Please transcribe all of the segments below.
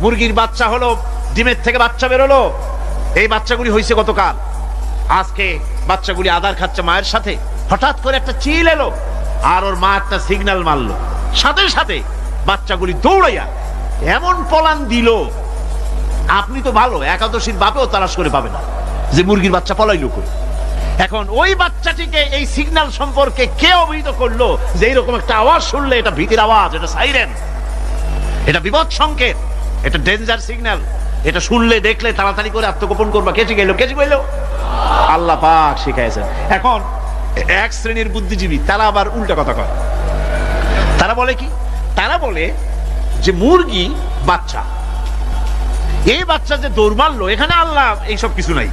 মুরগির বাচ্চা হলো, ডিমের থেকে বাচ্চা বেরোলো। এই বাচ্চাগুলি হয়েছে গতকাল, আজকে বাচ্চাগুলি আদার খাচ্ছে মায়ের সাথে। হঠাৎ করে একটা চিল এলো, আর ওর মা একটা সিগন্যাল মারলো, সাথে সাথে বাচ্চাগুলি দৌড়াইয়া এমন পলান দিল, আপনি তো ভালো একাদশীর বাপেও তালাশ করে পাবে না যে মুরগির বাচ্চা পলাইলো করে। এখন ওই বাচ্চাটিকে এই সিগন্যাল সম্পর্কে কে অবহিত করলো যে এইরকম একটা আওয়াজ শুনলে এটা ভীতির আওয়াজ, এটা সাইরেন, এটা বিপদ সংকেত, এটা ডেঞ্জার সিগন্যাল, এটা শুনলে দেখলে তাড়াতাড়ি করে আত্মগোপন করবা। কে শিখাইলো? কে শিখাইলো? আল্লাহ পাক শিখাইছেন। এখন এক শ্রেণীর বুদ্ধিজীবী তারা আবার উল্টা কথা কয়। তারা বলে কি? তারা বলে যে মুরগি বাচ্চা, এই বাচ্চা যে দৌড় মারলো, এখানে আল্লাহ এইসব কিছু নাই,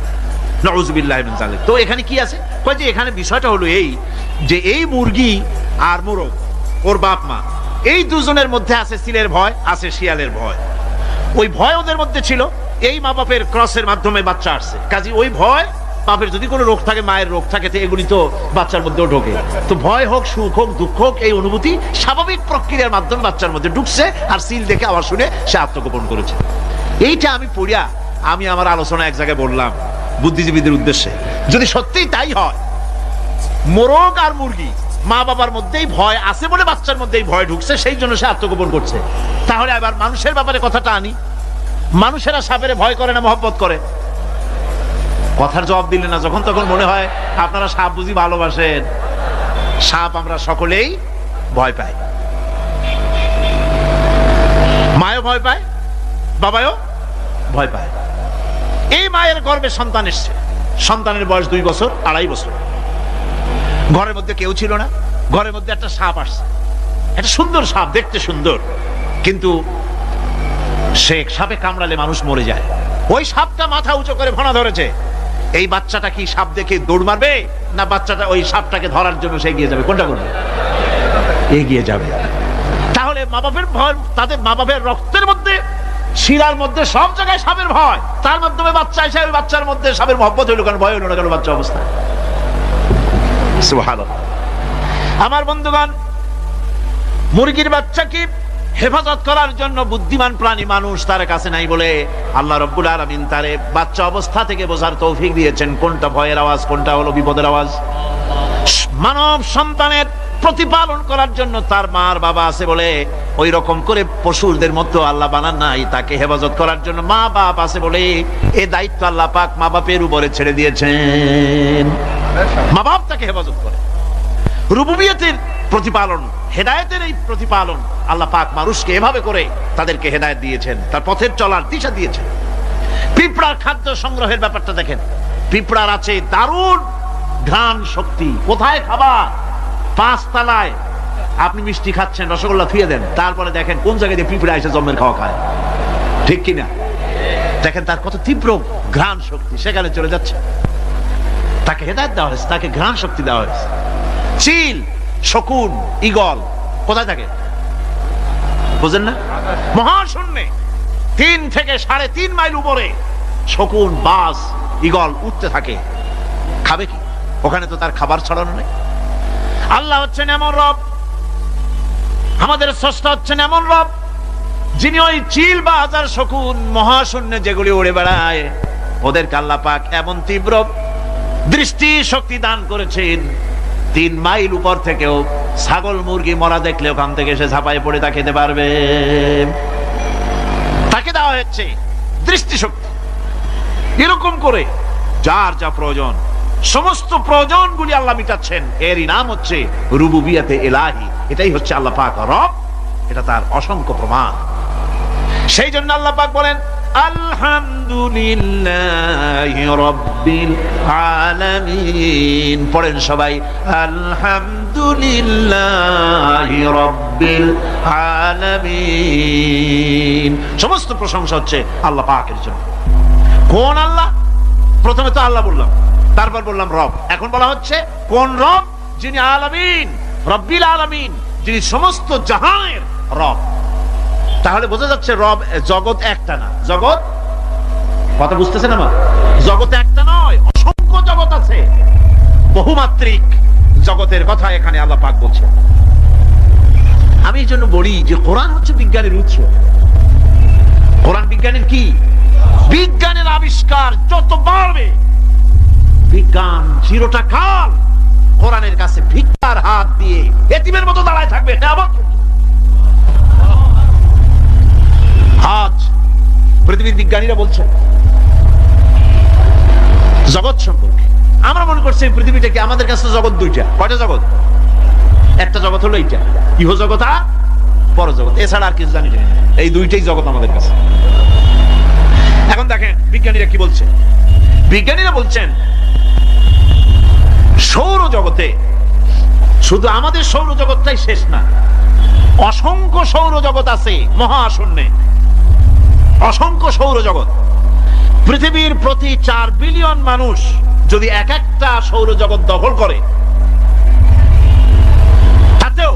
নাউযুবিল্লাহি মিন যালিক। তো এখানে কি আছে? কয় যে এখানে বিষয়টা হলো এই যে এই মুরগি আর মোরগ, ওর বাপ মা, এই দুজনের মধ্যে আছে সিলের ভয়, আছে শিয়ালের ভয়। ওই ভয় ওদের মধ্যে ছিল, এই মা বাপের ক্রসের মাধ্যমে বাচ্চা আসছে, কাজে ওই ভয়, বাপের যদি কোনো রোগ থাকে, মায়ের রোগ থাকে, তো এগুলি তো বাচ্চার মধ্যেও ঢোকে। তো ভয় হোক, সুখ হোক, দুঃখ হোক, এই অনুভূতি স্বাভাবিক প্রক্রিয়ার মাধ্যমে বাচ্চার মধ্যে ঢুকছে, আর সিল দেখে আবার শুনে সে আত্মগোপন করেছে। এইটা আমি পড়িয়া আমি আমার আলোচনা এক জায়গায় বললাম বুদ্ধিজীবীদের উদ্দেশ্যে, যদি সত্যিই তাই হয়, মোরগ আর মুরগি মা বাবার মধ্যেই ভয় আছে বলে বাচ্চার মধ্যেই ভয় ঢুকছে, সেই জন্য সে আত্মগোপন করছে। তাহলে আবার মানুষের ব্যাপারে কথাটা আনি, মানুষেরা সাপের ভয় করে না মহব্বত করে? কথার জবাব দিলে না, যখন তখন মনে হয় আপনারা সাপ বুঝি ভালোবাসেন। সাপ আমরা সকলেই ভয় পাই, মায়ও ভয় পায়, বাবাও ভয় পায়। এই মায়ের গর্ভে সন্তান এসছে, সন্তানের বয়স 2 বছর, 2.5 বছর। ঘরের মধ্যে কেউ ছিল না, ঘরের মধ্যে একটা সাপ আসছে, একটা সুন্দর সাপ, দেখতে সুন্দর, কিন্তু সে সাপে কামড়ালে মানুষ মরে যায়। ওই সাপটা মাথা উঁচু করে ফনা ধরেছে। এই বাচ্চাটা কি সাপ দেখে দৌড় মারবে, না বাচ্চাটা ওই সাপটাকে ধরার জন্য সে এগিয়ে যাবে? কোনটা করবে? এগিয়ে যাবে। তাহলে মা বাপের ভয়, তাদের মা বাপের রক্তের মধ্যে, শিরার মধ্যে, সব জায়গায় সাপের ভয়, তার মাধ্যমে বাচ্চা এসে ওই বাচ্চার মধ্যে সাপের মহব্বত হইল কেন, ভয় হইল না কেন বাচ্চা অবস্থায়? সুবহানাল্লাহ। আমার বন্ধুগণ, মুরগির বাচ্চাকে হেফাজত করার জন্য বুদ্ধিমান প্রাণী মানুষ তার কাছে নাই বলে আল্লাহ রাব্বুল আলামিন তারে বাচ্চা অবস্থা থেকে বোঝার তৌফিক দিয়েছেন কোনটা ভয়ের আওয়াজ, কোনটা হলো বিপদের আওয়াজ। মানব সন্তানের প্রতিপালন করার জন্য তার মার বাবা আছে বলে ওই রকম করে পশুদের মতো আল্লাহ বানান নাই, তাকে হেফাজত করার জন্য মা বাপ আছে বলে এই দায়িত্ব আল্লাহ পাক মা বাপের উপরে ছেড়ে দিয়েছেন। মা বাপ তাকে হেফাজত করে। রুবুবিয়তের প্রতিপালন, হেদায়েতের এই প্রতিপালন আল্লাহ পাক মানুষকে এভাবে করে তাদেরকে হেদায়েত দিয়েছেন, তার পথের চলার দিশা দিয়েছেন। পিঁপড়ার খাদ্য সংগ্রহের ব্যাপারটা দেখেন, পিঁপড়ার আছে দারুণ ঘ্রাণ শক্তি। কোথায় খাবার? 5 তলায় আপনি মিষ্টি খাচ্ছেন, রসগোল্লা থুয়ে দেন, তারপরে দেখেন কোন জায়গায় দিয়ে পিঁপড়া এসে জন্মের খাওয়া খায়, ঠিক কিনা? দেখেন তার কত তীব্র ঘ্রাণ শক্তি, সেখানে চলে যাচ্ছে। তাকে হেদায়েত দেওয়া হয়েছে, তাকে ঘ্রাণ শক্তি দেওয়া হয়েছে। চিল, শকুন, ঈগল কোথায় থাকে বুঝেন না? মহাশূন্যে 3 থেকে 3.5 মাইল উপরে শকুন, বাজ, ঈগল উঠতে থাকে। খাবে কি? ওখানে তো তার খাবার ছড়ানো নেই। আল্লাহ হচ্ছেন এমন রব, আমাদের স্রষ্টা হচ্ছেন এমন রব, যিনি ওই চিল, বাজ আর শকুন মহাশূন্যে যেগুলি উড়ে বেড়ায়, ওদেরকে আল্লাহ পাক এমন তীব্র দৃষ্টি শক্তি দান করেছেন, 3 মাইল উপর থেকেও ছাগল মুরগি মরা দেখলে ওখান থেকে এসে ঝাঁপায় পড়ে তা খেতে পারবে। তাকে দেওয়া হচ্ছে দৃষ্টিশক্তি। এরকম করে যার যা প্রয়োজন, সমস্ত প্রয়োজনগুলি আল্লাহ মিটাচ্ছেন। এরই নাম হচ্ছে রুবুবিয়াতে ইলাহি। এটাই হচ্ছে আল্লাহ পাক রব, এটা তার অসংখ্য প্রমাণ। সেই জন্য আল্লাহ পাক বলেন আলহামদুলিল্লাহি রাব্বিল আলামিন। পড়েন সবাই, আলহামদুলিল্লাহি রাব্বিল আলামিন। সমস্ত প্রশংসা হচ্ছে আল্লাহ পাকের জন্য। কোন আল্লাহ? প্রথমে তো আল্লাহ বললাম, তারপর বললাম রব, এখন বলা হচ্ছে কোন রব? যিনি আলামিন, রব্বিল আলামিন, যিনি সমস্ত জাহানের রব। তাহলে বোঝা যাচ্ছে রব, জগৎ একটা না। জগৎ, কথা বুঝতেছেন আমার? জগৎ একটা নয়, অসংখ্য জগৎ আছে, বহুমাত্রিক জগতের কথা এখানে আল্লাহ পাক বলছেন। আমি এই জন্য বলি যে কোরআন হচ্ছে বিজ্ঞানের উৎস। কোরআন বিজ্ঞানের কি? বিজ্ঞানের আবিষ্কার যত বাড়বে, বিজ্ঞান চিরটা কাল কোরআনের কাছে ভিক্ষার হাত দিয়ে এতিমের মতো দাঁড়ায় থাকবে। আজ পৃথিবীর বিজ্ঞানীরা বলছেন জগৎ সম্পর্কে, আমরা মনে করছি পৃথিবীটাকে, আমাদের কাছে জগৎ দুইটা। কয়টা জগৎ? একটা জগৎ হলো এইটা, ইহ জগৎ আর পরজগৎ, এছাড়া আর কিছু জানি না। এই দুইটাই জগৎ আমাদের কাছে। এখন দেখেন বিজ্ঞানীরা কি বলছে। বিজ্ঞানীরা বলছেন সৌরজগতে শুধু আমাদের সৌরজগৎটাই শেষ না, অসংখ্য সৌরজগৎ আছে মহাশূন্যে, অসংখ্য সৌরজগৎ। পৃথিবীর প্রতি 4 বিলিয়ন মানুষ যদি এক একটা সৌরজগৎ দখল করে, তাতেও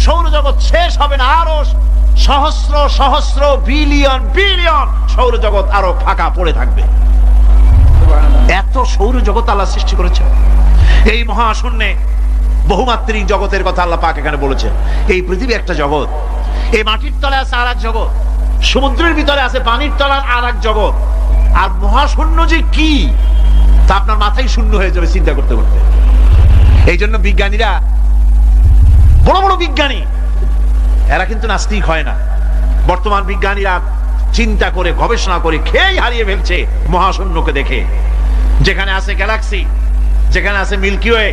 সৌরজগৎ শেষ হবে না, আরো সহস্র সহস্র বিলিয়ন বিলিয়ন সৌরজগৎ আরো ফাঁকা পড়ে থাকবে। এত সৌরজগৎ আল্লাহ সৃষ্টি করেছে। এই মহাশূন্যে বহুমাত্রিক জগতের কথা আল্লাহ পাক এখানে বলেছে। এই পৃথিবী একটা জগৎ, এই মাটির তলে আছে আর এক জগৎ, সমুদ্রের ভিতরে আছে পানির তলার আর এক জগৎ। আর মহাশূন্য যে কি তা আপনার মাথায় শূন্য হয়ে যাবে চিন্তা করতে করতে। এই জন্য বিজ্ঞানীরা, বড় বড় বিজ্ঞানী, এরা কিন্তু নাস্তিক হয় না। বর্তমান বিজ্ঞানীরা চিন্তা করে গবেষণা করে খেয়ে হারিয়ে ফেলছে মহাশূন্যকে দেখে। যেখানে আছে গ্যালাক্সি, যেখানে আছে মিল্কি ওয়ে,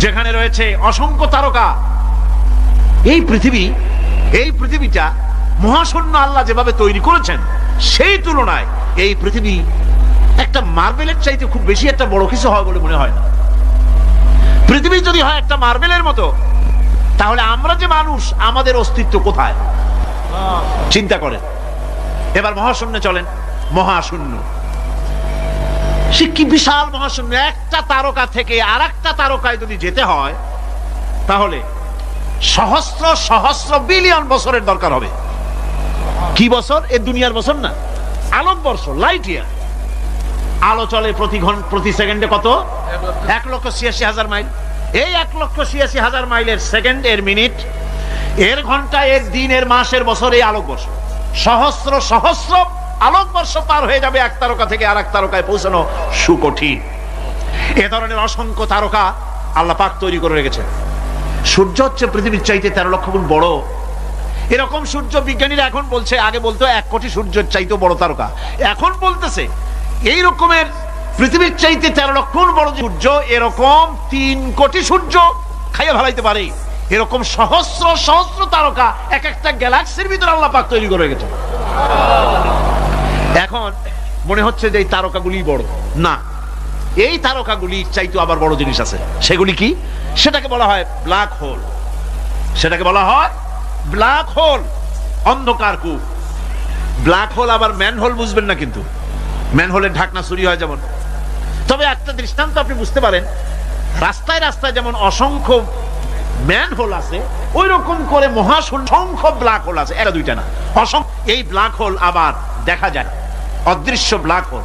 যেখানে রয়েছে অসংখ্য তারকা, এই পৃথিবীটা মহাশূন্য আল্লাহ যেভাবে তৈরি করেছেন সেই তুলনায় এই পৃথিবী একটা মার্বেলের চাইতে খুব বেশি একটা বড় কিছু হয় বলে মনে হয় না। পৃথিবী যদি হয় একটা মার্বেলের মতো, তাহলে আমরা যে মানুষ, আমাদের অস্তিত্ব কোথায় চিন্তা করেন। এবার মহাশূন্যে চলেন। মহাশূন্য সে কি বিশাল মহাশূন্য। একটা তারকা থেকে আর একটা তারকায় যদি যেতে হয় তাহলে সহস্র সহস্র বিলিয়ন বছরের দরকার হবে। কি বছর? এ দুনিয়ার বছর না, আলোকবর্ষ, লাইট ইয়ার। আলো চলে প্রতি সেকেন্ডে কত? 1,86,000 মাইল। এই 1,86,000 মাইলের সেকেন্ড, এর মিনিট, এর ঘন্টা, এর দিন, এর মাস, এর বছর, এই আলোকবর্ষ। সহস্র সহস্র আলোকবর্ষ পার হয়ে যাবে এক তারকা থেকে আর এক তারকায় পৌঁছানো সুকঠিন। এ ধরনের অসংখ্য তারকা আল্লাহ পাক তৈরি করে রেখেছেন। সূর্য হচ্ছে পৃথিবীর চাইতে 13 লক্ষ গুণ বড়। এরকম সূর্য বিজ্ঞানীরা এখন বলছে, আগে বলতো 1 কোটি সূর্যের চাইতে বড় তারকা, এখন বলতেছে এই রকমের পৃথিবীর চাইতে 13 লক্ষ গুণ বড় সূর্য, এরকম 3 কোটি সূর্য খাইয়া ফেলাইতে পারে। এরকম সহস্র সহস্র তারকা এক একটা গ্যালাক্সির ভিতরে আল্লাহ পাক তৈরি করে রেখেছেন। এখন মনে হচ্ছে যে এই তারকাগুলি বড় না, এই তারকাগুলি চাইতে আবার বড় জিনিস আছে। সেগুলি কি? সেটাকে বলা হয় ব্ল্যাক হোল। সেটাকে বলা হয় ব্ল্যাক হোল, অন্ধকার কূপ। ব্ল্যাক হোল আবার ম্যান হোল বুঝবেন না, কিন্তু ম্যান হোলের ঢাকনা চুরি হয় যেমন। তবে একটা দৃষ্টান্ত আপনি বুঝতে পারেন, রাস্তায় রাস্তায় যেমন অসংখ্য ম্যান হোল আছে, ওই রকম করে মহাশূন্য অসংখ্য ব্ল্যাক হোল আছে, এটা দুইটা না, অসংখ্য। এই ব্ল্যাক হোল আবার দেখা যায়, অদৃশ্য ব্ল্যাক হোল।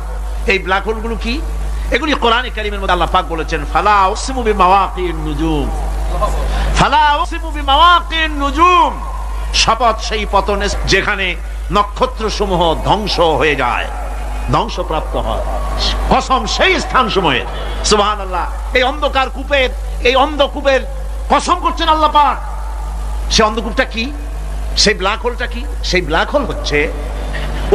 এই ব্ল্যাক হোল গুলো কি? এগুলি কোরআনে কারীমের মধ্যে আল্লাহ পাক বলেছেন, ফালা উকসিমু বিমাওয়াকিন নুজুম, ফালা উকসিমু বিমাওয়াকিন নুজুম, শপথ সেই পতনে যেখানে নক্ষত্র সমূহ ধ্বংস হয়ে যায়, ধ্বংসপ্রাপ্ত হয়, কসম সেই স্থান সমূহের। সুবহানাল্লাহ। এই অন্ধকার কূপের, এই অন্ধকূপের কসম করছেন আল্লাহ পাক। সেই অন্ধকূপটা কি? সেই ব্ল্যাক হোলটা কি? সেই ব্ল্যাক হোল হচ্ছে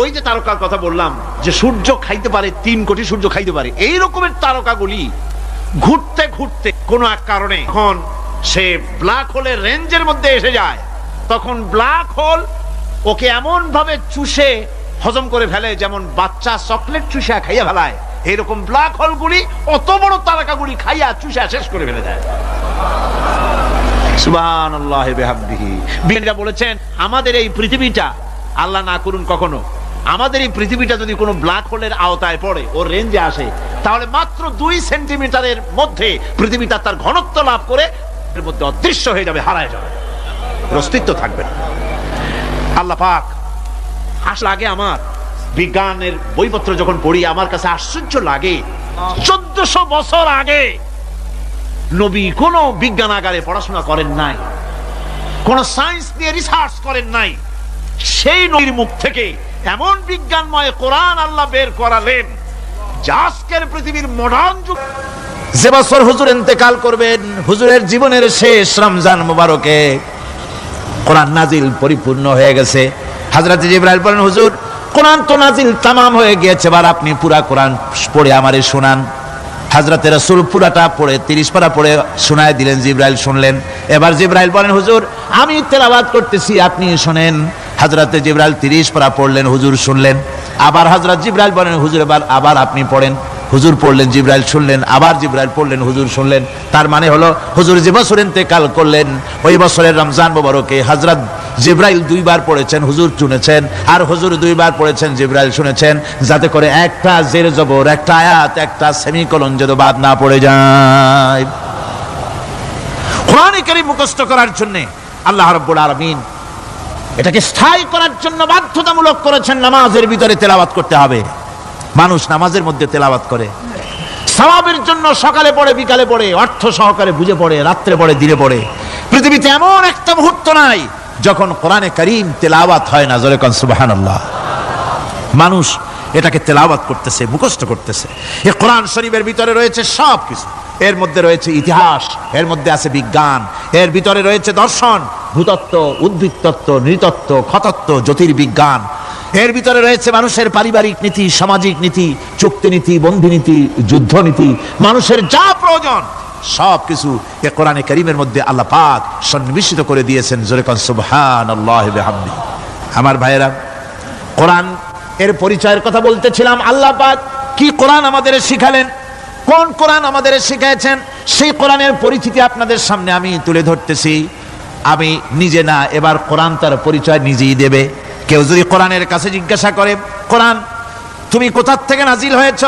ওই যে তারকার কথা বললাম যে সূর্য খাইতে পারে, 3 কোটি সূর্য খাইতে পারে, এই রকমের তারকাগুলি ঘুরতে ঘুরতে কোনো এক কারণে যখন সে ব্ল্যাক হোলের রেঞ্জের মধ্যে এসে যায়, তখন ব্ল্যাক হোল ওকে এমন ভাবে চুষে হজম করে ফেলে যেমন বাচ্চা চকলেট চুষা খাইয়া ফেলায়। এইরকম ব্ল্যাক হোলগুলি অত বড় তারকাগুলি খাইয়া চুষা শেষ করে ফেলে দেয়। সুবহানাল্লাহ বিহামদিহি। বিজ্ঞানীরা বলেছেন আমাদের এই পৃথিবীটা, আল্লাহ না করুন কখনো, আমাদের এই পৃথিবীটা যদি কোনো ব্ল্যাক হোলের আওতায় পড়ে, ওর রেঞ্জে আসে, তাহলে মাত্র 2 সেন্টিমিটারের মধ্যে পৃথিবীটা তার ঘনত্ব লাভ করে এর মধ্যে অদৃশ্য হয়ে যাবে, হারায় যাবে, অস্তিত্ব থাকবে না। আল্লাহ পাক আসলে আগে আমার বিজ্ঞানের বইপত্র যখন পড়ি আমার কাছে আশ্চর্য লাগে, 1400 বছর আগে নবী কোন বিজ্ঞানাগারে পড়াশোনা করেন নাই, কোন সায়েন্স নিয়ে রিসার্চ করেন নাই, সেই নবীর মুখ থেকে এমন বিজ্ঞানময় কোরআন আল্লাহ বের করালেন, যা আজকের পৃথিবীর মডার্ন যুগ। যে বছর হুজুর ইন্তেকাল করবেন, হুজুরের জীবনের শেষ রমজান মুবারকে কোরআন নাজিল পরিপূর্ণ হয়ে গেছে। হযরত জিবরাইল বলেন, হুজুর কোরআন তো নাজিল তামাম হয়ে গিয়েছে, এবার আপনি পুরা কোরআন পড়ে আমারে শোনান। হযরত রাসূল পুরাটা পড়ে 30 পারা পড়ে শোনায় দিলেন, জিবরাইল শুনলেন। এবার জিবরাইল বলেন, হুজুর আমি তেলাওয়াত করতেছি, আপনি শুনেন। হযরত জিবরাইল 30 পারা পড়লেন, হুজুর শুনলেন। আবার হযরত জিবরাইল বলেন, হুজুর আবার আপনি পড়েন। হুজুর পড়লেন, জিবরাইল শুনলেন, আবার জিবরাইল পড়লেন, হুজুর শুনলেন। তার মানে হলো হুজুর যে বছর ইন্তেকাল করলেন, ওই বছরের রমজান মুবারকে হযরত জিবরাইল 2 বার পড়েছেন, হুজুর শুনেছেন, আর হুজুর 2 বার পড়েছেন, জিবরাইল শুনেছেন, যাতে করে একটা জের জবর, একটা আয়াত, একটা সেমিকোলন যেন বাদ না পড়ে যায়। কোরআন কারীম মুখস্থ করার জন্য আল্লাহ রাব্বুল আলামিন এটাকে স্থায়ী করার জন্য বাধ্যতামূলক করেছেন, নামাজের ভিতরে তেলাওয়াত করতে হবে। মানুষ নামাজের মধ্যে তেলাওয়াত করে সওয়াবের জন্য, সকালে পড়ে, বিকালে পড়ে, অর্থ সহকারে বুঝে পড়ে, রাত্রে পড়ে, দিনে পড়ে। পৃথিবীতে এমন একটা মুহূর্ত নাই যখন কোরআনে কারীম তেলাওয়াত হয় না। জোরে কোন সুবহানাল্লাহ। মানুষ এটাকে তেলাওয়াত করতেছে, মুখস্থ করতেছে। এই কোরআন শরীফের ভিতরে রয়েছে সব কিছু। এর মধ্যে রয়েছে ইতিহাস, এর মধ্যে আছে বিজ্ঞান, এর ভিতরে রয়েছে দর্শন, ভূতত্ত্ব, উদ্ভিদতত্ত্ব, নৃতত্ত্ব, খতত্ত্ব, জ্যোতির্বিজ্ঞান। এর ভিতরে রয়েছে মানুষের পারিবারিক নীতি, সামাজিক নীতি, চুক্তিনীতি, বন্দিনীতি, যুদ্ধনীতি, মানুষের যা প্রয়োজন সবকিছু এ কোরআনে কারীমের মধ্যে আল্লাহ পাক সন্নিবেশিত করে দিয়েছেন। জোরে কোন সুবহানাল্লাহি ওয়া বিহামদিহি। আমার ভাইয়েরা, কোরআন এর পরিচয়ের কথা বলতেছিলাম। আল্লাহ পাক কি কোরআন আমাদের শিখালেন, কোন কোরআন আমাদের শিখিয়েছেন, সেই কোরআনের পরিচিতি আপনাদের সামনে আমি তুলে ধরতেছি। আমি নিজে না, এবার কোরআন তার পরিচয় নিজেই দেবে। কেউ যদি কোরআনের কাছে জিজ্ঞাসা করে, কোরআন তুমি কোথা থেকে নাজিল হয়েছ,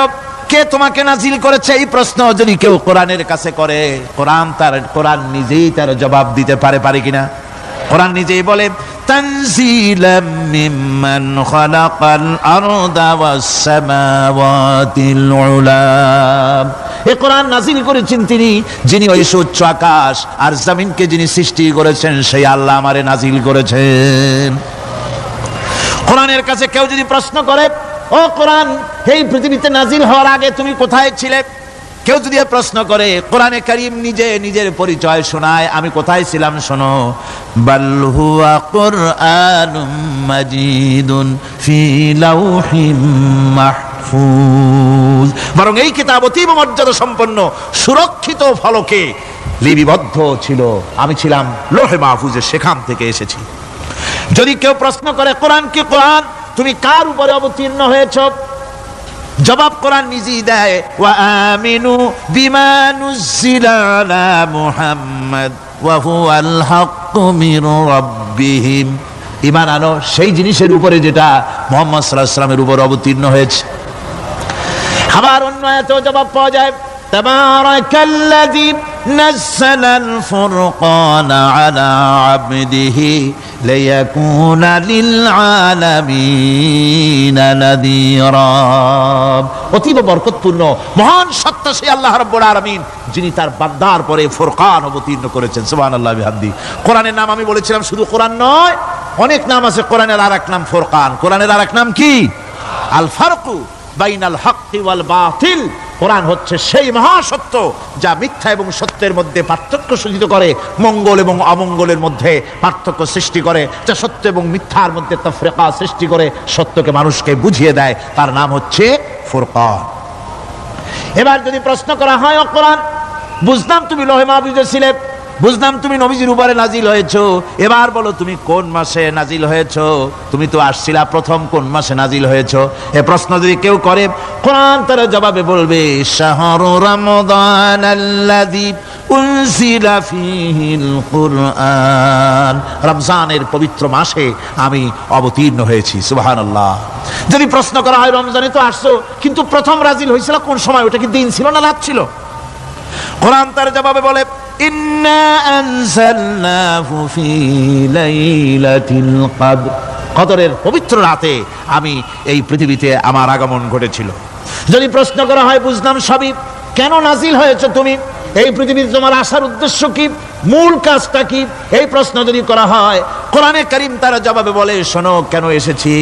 কে তোমাকে নাজিল করেছে, এই প্রশ্ন যদি কেউ কোরআনের কাছে করে, কোরআন নিজেই তার জবাব দিতে পারে কিনা? কোরআন নিজেই বলে, তানজিলাম মিম্মান খালাকাল আরদা ওয়াস সামাওয়াতিল উলা। এই কোরআন নাজিল করেছেন তিনি, যিনি ওই উচ্চ আকাশ আর জমিনকে যিনি সৃষ্টি করেছেন, সেই আল্লাহ আমারে নাজিল করেছেন। কোরআনের কাছে কেউ যদি প্রশ্ন করে, ও কোরআন এই পৃথিবীতে নাজিল হওয়ার আগে তুমি কোথায় ছিলে, কেউ যদি প্রশ্ন করে, কোরআনে কারীম নিজে নিজের পরিচয় শোনায়, আমি কোথায় ছিলাম শোনো। বাল হুয়া কুরআনুম মাজিদুন ফি লাউহিম মাহফুজ। বরং এই কিতাব অতীব মর্যাদা সম্পন্ন, সুরক্ষিত ফলকে লিপিবদ্ধ ছিল, আমি ছিলাম লৌহে মাহফুজে, সেখান থেকে এসেছি। যদি কেউ প্রশ্ন করে, কোরআন কি, কোরআন তুমি কার উপরে অবতীর্ণ হয়েছ, জবাব কোরআন নিজেই দেয়, ওয়া আমিনু বিমা নুজিলা আলা মুহাম্মাদ ওয়া হুয়াল হাক্কু মির রাব্বিহিম। ঈমান আনো সেই জিনিসের উপরে যেটা মুহাম্মদ সাল্লাল্লাহু আলাইহি ওয়াসাল্লামের উপর অবতীর্ণ হয়েছে। আবার অন্য আয়াতেও জবাব পাওয়া যায়, তাবারাকাল্লাযী নাযালাল ফুরকানা আলা আবদিহি লিয়াকুনা লিল আলামিনা নাযীরা। অতীব বরকতপূর্ণ মহান সত্তা সেই আল্লাহ রাব্বুল আলামিন, যিনি তার বান্দার পরে ফুরকান অবতীর্ণ করেছেন। সুবহানাল্লাহি বিহামদিহি। কোরআনের নাম আমি বলেছিলাম শুধু কোরআন নয়, অনেক নাম আছে। কোরআনের আরেক নাম ফুরকান। কোরআনের আরেক নাম কি? আল ফারকু বাইনাল হক্কি ওয়াল বাতিল। কোরআন হচ্ছে সেই মহাসত্য যা মিথ্যা এবং সত্যের মধ্যে পার্থক্য সূচিত করে, মঙ্গল এবং অমঙ্গলের মধ্যে পার্থক্য সৃষ্টি করে, যা সত্য এবং মিথ্যার মধ্যে তাফরিকা সৃষ্টি করে, সত্যকে মানুষকে বুঝিয়ে দেয়। তার নাম হচ্ছে ফুরকান। এবার যদি প্রশ্ন করা হয়, ও কোরআন বুঝলাম তুমি লৌহে মাহফুজে ছিলে, বুঝলাম তুমি নবীজির উপরে নাজিল হয়েছো, এবার বলো তুমি কোন মাসে নাজিল হয়েছো, তুমি তো আসছিলা প্রথম কোন মাসে নাজিল হয়েছো? এ প্রশ্ন যদি কেউ করে, কোরআন তার জবাবে বলবে, শাহরু রমাদানাল্লাযী উনজিলা ফীহিল কুরআন। রমজানের পবিত্র মাসে আমি অবতীর্ণ হয়েছি। সুবহানাল্লাহ। যদি প্রশ্ন করা হয়, রমজানে তো আসছো, কিন্তু প্রথম নাজিল হয়েছিল কোন সময়? ওটা কি দিন ছিল না রাত ছিল? কোরআন তার জবাবে বলে, ইন্না আনজালনাহু ফি লাইলাতিল কদর। কদরের পবিত্র রাতে আমি এই পৃথিবীতে আমার আগমন ঘটেছিল। যদি প্রশ্ন করা হয়, বুঝলাম সবই, কেন নাজিল হয়েছে তুমি? এই পৃথিবীতে তোমার আসার উদ্দেশ্য কি, মূল কাজটা কি, এই প্রশ্ন যদি করা হয়, কোরআনে কারীম তার জবাবে বলে, শোনো কেন এসেছি,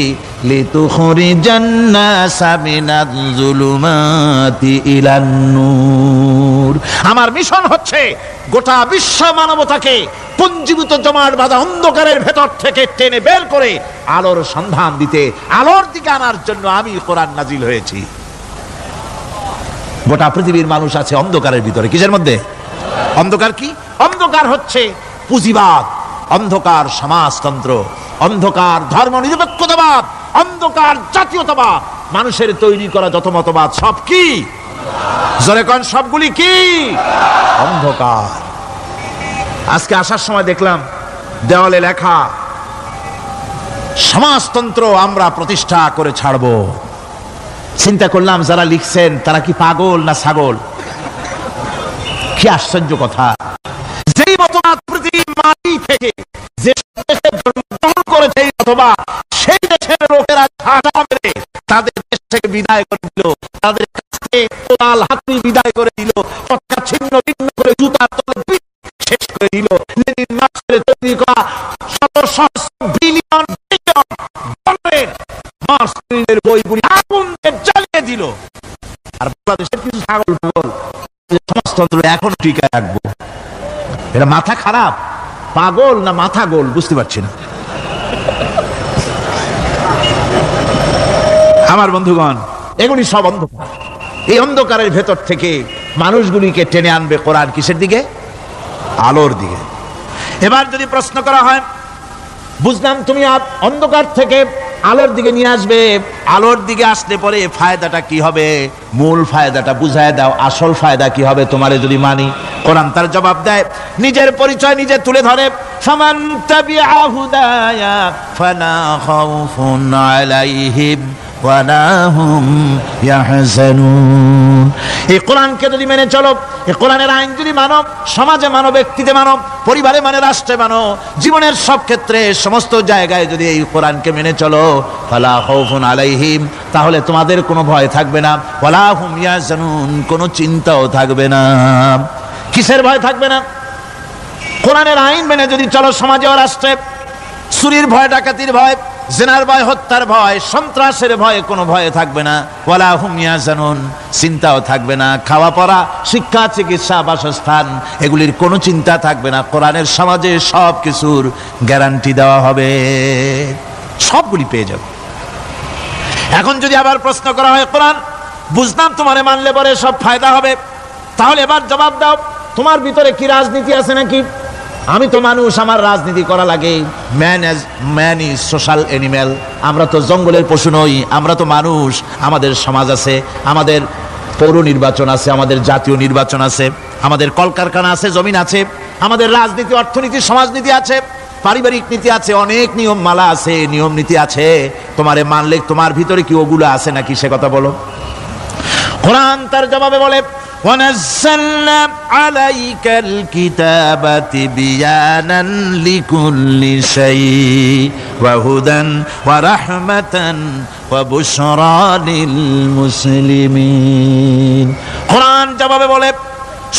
লিতুখরিজান নাসা মিনাজ যুলুমাতি ইলান নূর। আমার মিশন হচ্ছে গোটা বিশ্ব মানবতাকে পুঞ্জীভূত জমাট বাঁধা অন্ধকারের ভেতর থেকে টেনে বের করে আলোর সন্ধান দিতে, আলোর দিকে আনার জন্য আমি কোরআন নাজিল হয়েছি। গোটা পৃথিবীর মানুষ আছে অন্ধকারের ভিতরে। কিসের মধ্যে? অন্ধকার কি? অন্ধকার হচ্ছে পুঁজিবাদ, অন্ধকার সমাজতন্ত্র, অন্ধকার ধর্ম নিরপেক্ষতাবাদ, অন্ধকার জাতীয়তাবাদ। মানুষের তৈরি করা যত মতবাদ সব কি? জোরে কোন, সবগুলি কি? অন্ধকার। আজকে আসার সময় দেখলাম দেওয়ালে লেখা, সমাজতন্ত্র আমরা প্রতিষ্ঠা করে ছাড়বো। চিন্তা করলাম যারা লিখছেন তারা কি পাগল না ছাগল? কি আশ্চর্য কথা! যেই মতবাদ পৃথিবীর মাটি থেকে যে দেশে জন্মগ্রহণ করেছে এই মতবাদ, সেই দেশের লোকেরা ঝাঁটা মেরে তাদের দেশ থেকে বিদায় করে দিল, তাদের কাছ থেকে কোদাল হাতুড়ি বিদায় করে দিল, পতাকা ছিন্ন ভিন্ন করে জুতার তলে শেষ করে দিল। লেনিন মার্ক্সের তৈরি করা শত সহস্র বিলিয়ন বিলিয়ন ডলারের মার্ক্সের বইগুলি আগুন দিয়ে জ্বালিয়ে দিল। আর বাংলাদেশের কিছু ছাগল পাগল সমাজতন্ত্র এখন টিকায় রাখবো। এটা মাথা খারাপ, পাগল না মাথা গোল বুঝতে পারছি না। আমার বন্ধুগণ, এগুলি সব অন্ধকার। এই অন্ধকারের ভেতর থেকে মানুষগুলিকে টেনে আনবে কোরআন কিসের দিকে? আলোর দিকে। এবার যদি প্রশ্ন করা হয়, বুঝলাম তুমি অন্ধকার থেকে আলোর দিকে নিয়ে আসবে, আলোর দিকে আসলে পরে ফায়দাটা কি হবে? মূল ফায়দাটা বুঝায় দাও, আসল ফায়দা কি হবে তোমারে যদি মানি? কোরআন তার জবাব দেয়, নিজের পরিচয় নিজে তুলে ধরে, ফামান তাবিআ হুদায়া ফালা খাউফুন আলাইহিম ওয়ালা হুম ইয়াহজানুন। এই কোরআনকে যদি মেনে চলো, এই কোরআনের আইন যদি মানো, সমাজে মানো, ব্যক্তিতে মানো, পরিবারে মানে, রাষ্ট্রে মানো, জীবনের সব ক্ষেত্রে সমস্ত জায়গায় যদি এই কোরআনকে মেনে চলো, ফালা খাউফুন আলাইহিম, তাহলে তোমাদের কোনো ভয় থাকবে না, ওয়ালা হুম ইয়াহজানুন, কোনো চিন্তাও থাকবে না। কিসের ভয় থাকবে না? কোরআনের আইন মেনে যদি চলো সমাজে ও রাষ্ট্রে, চুরির ভয়, ডাকাতির ভয়, জিনার ভয়, হত্যার ভয়, সন্ত্রাসের ভয়, কোনো ভয় থাকবে না। ওয়ালা হুম ইয়াহজানুন, চিন্তাও থাকবে না। খাওয়া পড়া, শিক্ষা, চিকিৎসা, বাসস্থান, এগুলির কোনো চিন্তা থাকবে না। কোরআনের সমাজে সব কিছুর গ্যারান্টি দেওয়া হবে, সবগুলি পেয়ে যাবে। এখন যদি আবার প্রশ্ন করা হয়, কোরআন বুঝলাম তোমারে মানলে পরে সব ফায়দা হবে, তাহলে এবার জবাব দাও, তোমার ভিতরে কি রাজনীতি আছে নাকি? আমি তো মানুষ, আমার রাজনীতি করা লাগে। Man is social animal. আমরা তো জঙ্গলের পশু নই, আমরা তো মানুষ। আমাদের সমাজ আছে, আমাদের পৌর নির্বাচন আছে, আমাদের জাতীয় নির্বাচন আছে, আমাদের কলকারখানা আছে, জমিন আছে, আমাদের রাজনীতি, অর্থনীতি, সমাজনীতি আছে, পারিবারিক নীতি আছে, অনেক নিয়ম মালা আছে, নিয়ম নীতি আছে। তোমারে মানলে তোমার ভিতরে কি ওগুলো আছে নাকি সে কথা বলো। কোরআন তার জবাবে বলে, وَنَزَّلْنَا عَلَيْكَ الْكِتَابَ تِبْيَانًا لِكُلِّ شَيْءٍ وَهُدًى وَرَحْمَةً وَبُشْرَى لِلْمُسْلِمِينَ। কোরআন জবাবে বলে,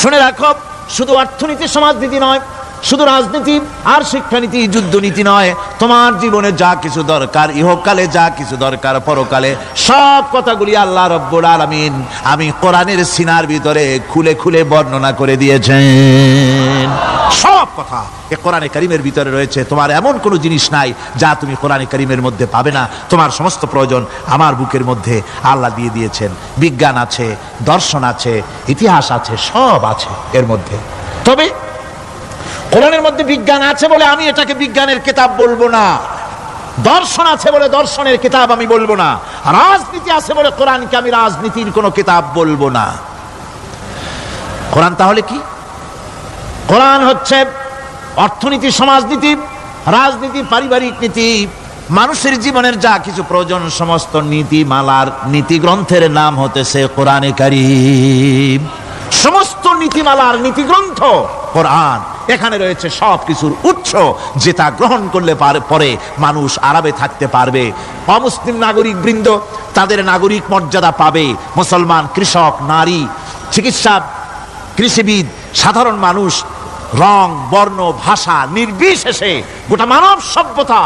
শুনে রাখো, শুধু অর্থনীতি সমাজনীতি নয়, শুধু রাজনীতি আর শিক্ষানীতি, যুদ্ধনীতি নয়, তোমার জীবনে যা কিছু দরকার, ইহকালে যা কিছু দরকার, পরকালে, সব কথাগুলি আল্লাহ রব্বুল আলামিন আমি কোরআনের সিনার ভিতরে খুলে খুলে বর্ণনা করে দিয়েছেন। সব কথা এই কোরআনে কারীমের ভিতরে রয়েছে। তোমার এমন কোনো জিনিস নাই যা তুমি কোরআনে কারীমের মধ্যে পাবে না। তোমার সমস্ত প্রয়োজন আমার বুকের মধ্যে আল্লাহ দিয়ে দিয়েছেন। বিজ্ঞান আছে, দর্শন আছে, ইতিহাস আছে, সব আছে এর মধ্যে। তবে কোরআনের মধ্যে বিজ্ঞান আছে বলে আমি এটাকে বিজ্ঞানের কিতাব বলবো না, দর্শন আছে বলে দর্শনের কিতাব আমি বলবো না, রাজনীতি আছে বলে কোরআনকে আমি রাজনীতির কোনো কিতাব বলবো না। কোরআন তাহলে কি? কোরআন হচ্ছে অর্থনীতি, সমাজনীতি, রাজনীতি, পারিবারিক নীতি, মানুষের জীবনের যা কিছু প্রয়োজন, সমস্ত নীতিমালার নীতি গ্রন্থের নাম হতেছে কোরআনে কারীম। সমস্ত নীতিমালার নীতি গ্রন্থ কোরআন। এখানে রয়েছে সব কিছুর উৎস, যেটা গ্রহণ করলে পরে মানুষ আরামে থাকতে পারবে। অমুসলিম নাগরিক বৃন্দ তাদের নাগরিক মর্যাদা পাবে। মুসলমান, কৃষক, নারী, চিকিৎসা, কৃষিবিদ, সাধারণ মানুষ রং বর্ণ ভাষা নির্বিশেষে গোটা মানব সভ্যতা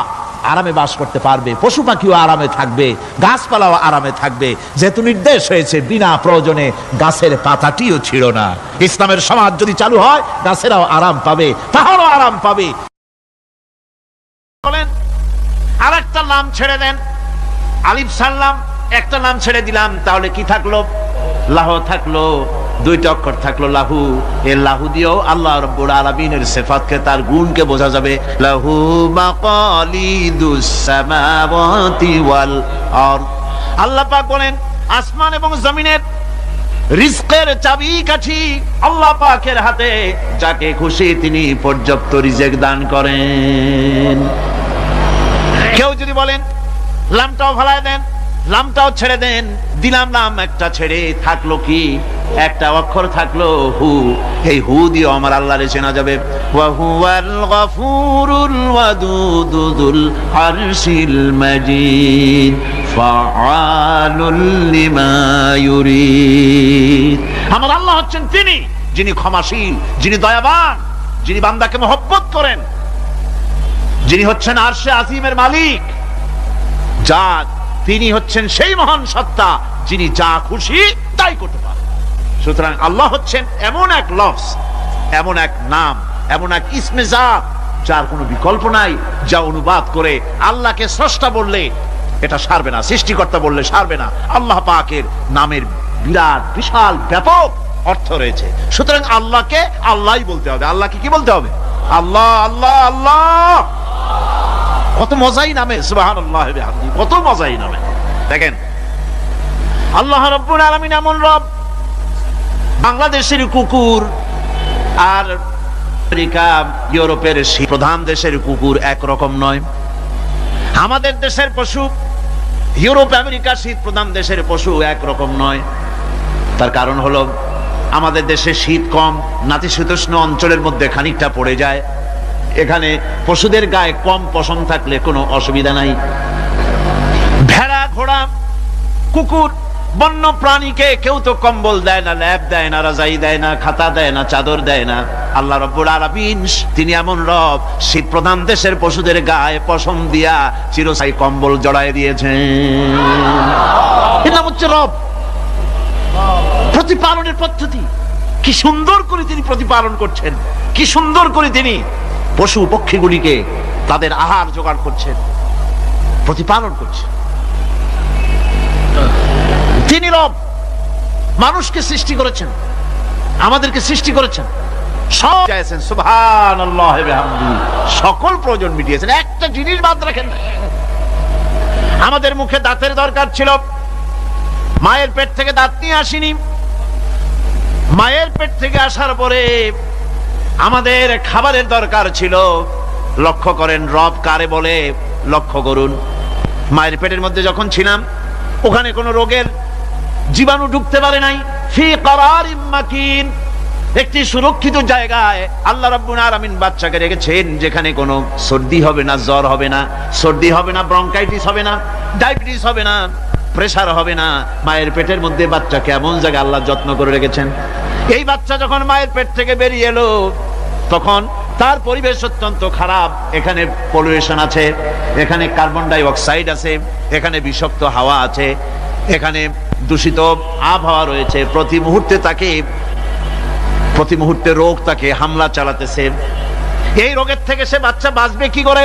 আরামে বাস করতে পারবে, পশু পাখিও আরামে থাকবে, গাছপালাও আরামে থাকবে, যেহেতু নির্দেশ হয়েছে বিনা প্রয়োজনে গাছের পাতাটিও ছিল না। ইসলামের সমাজ যদি চালু হয় গাছেরাও আরাম পাবে, পাহাড়ও আরাম পাবে। বলেন আর একটা নাম ছেড়ে দেন, আলিফ সাল্লাম একটা নাম ছেড়ে দিলাম, তাহলে কি থাকলো? লাহ থাকলো, দুইটা অক্ষর থাকলো লাহু। এই লাহু দিয়েও আল্লাহ রাব্বুল আলামিনের সিফাতকে, তার গুণকে বোঝা যাবে। লাহু মাকালিদুস সামাওয়াতি ওয়াল আরদ। আল্লাহ পাক বলেন আসমান এবং জমিনের রিজকের চাবিকাঠি আল্লাহ পাকের হাতে, যাকে খুশি তিনি পর্যাপ্ত রিজেক দান করেন। কেউ যদি বলেন লামটাও ভালায় দেন, লামটাও ছেড়ে দেন, দিলাম নাম একটা ছেড়ে, থাকলো কি? একটা অক্ষর থাকলো হু। এই হু দিয়ে আমার আল্লাহরে চেনা যাবে। ওয়া হুয়াল গফুরুল ওয়াদুদুল আরশিল মাজিদ ফাআলুল লিমা ইউরিদ। আমার আল্লাহ হচ্ছেন তিনি যিনি ক্ষমাশীল, যিনি দয়াবান, যিনি বান্দাকে মহব্বত করেন, যিনি হচ্ছেন আরশে আজিমের মালিক, তিনি হচ্ছেন সেই মহান সত্তা যিনি যা খুশি তাই করতে পারেন। সুতরাং আল্লাহ হচ্ছেন এমন এক লফজ, এমন এক নাম, এমন এক ইসমে জাত যার কোনো বিকল্প নাই, যা অনুবাদ করে আল্লাহকে স্রষ্টা বললে এটা সারবে না, সৃষ্টিকর্তা বললে সারবে না। আল্লাহ পাকের নামের বিরাট বিশাল ব্যাপক অর্থ রয়েছে। সুতরাং আল্লাহকে আল্লাহই বলতে হবে। আল্লাহকে কি বলতে হবে? আল্লাহ আল্লাহ আল্লাহ। কত মজাই নামে, সুবহানাল্লাহ বিহামদিহি, কত মজাই নামে। দেখেন আল্লাহ রাব্বুল আলামিন এমন রব, বাংলাদেশের কুকুর আর আমেরিকা ইউরোপের প্রধান দেশের কুকুর একরকম নয়। আমাদের দেশের পশু ইউরোপ আমেরিকা শীত প্রধান দেশের পশু একরকম নয়। তার কারণ হলো আমাদের দেশে শীত কম, নাতিশীতোষ্ণ অঞ্চলের মধ্যে খানিকটা পড়ে যায়। এখানে পশুদের গায়ে কম পশম থাকলে কোনো অসুবিধা নাই। ভেড়া, ঘোড়া, কুকুর, বন্য প্রাণীকে কেউ তো কম্বল দেয় না, ল্যাপ দেয় না, রাজাই দেয় না, খাতা দেয় না, চাদর দেয় না। আল্লাহ রাব্বুল আলামিন তিনি এমন রব, শীত প্রধান দেশের পশুদের গায়ে পশম দিয়া চিরস্থায়ী কম্বল জড়ায় দিয়েছেন। এর নাম হচ্ছে রব। প্রতিপালনের পদ্ধতি কি সুন্দর করে তিনি প্রতিপালন করছেন, কি সুন্দর করে তিনি পশু পক্ষীগুলিকে তাদের আহার জোগাড় করছেন, প্রতিপালন করছেন। তিনি রব, মানুষকে সৃষ্টি করেছেন, আমাদেরকে সৃষ্টি করেছেন, সব চাইছেন, সুবহানাল্লাহ বিহামদিহি, সকল প্রয়োজন মিটিয়েছেন, একটা জিনিস বাদ রাখেন না। আমাদের মুখে দাঁতের দরকার ছিল, মায়ের পেট থেকে দাঁত নিয়ে আসিনি। মায়ের পেট থেকে আসার পরে আমাদের খাবারের দরকার ছিল। লক্ষ্য করেন রব কারে বলে, লক্ষ্য করুন। মায়ের পেটের মধ্যে যখন ছিলাম ওখানে কোনো রোগের জীবাণু ঢুকতে পারে নাই। ফি করারিম মাকিন, একটি সুরক্ষিত জায়গায় আল্লাহ রাব্বুল আলামিন বাচ্চাকে রেখেছেন, যেখানে কোনো সর্দি হবে না, জ্বর হবে না, সর্দি হবে না, ব্রঙ্কাইটিস হবে না, ডায়াবেটিস হবে না, প্রেসার হবে না। মায়ের পেটের মধ্যে বাচ্চাকে এমন জায়গায় আল্লাহ যত্ন করে রেখেছেন। এই বাচ্চা যখন মায়ের পেট থেকে বেরিয়ে এলো তখন তার পরিবেশ অত্যন্ত খারাপ। এখানে পলিউশন আছে, এখানে কার্বন ডাই অক্সাইড আছে, এখানে বিষাক্ত হাওয়া আছে, এখানে দূষিত আবহাওয়া রয়েছে। প্রতি মুহূর্তে রোগ তাকে হামলা চালাতেছে। এই রোগের থেকে সে বাচ্চা বাঁচবে কি করে?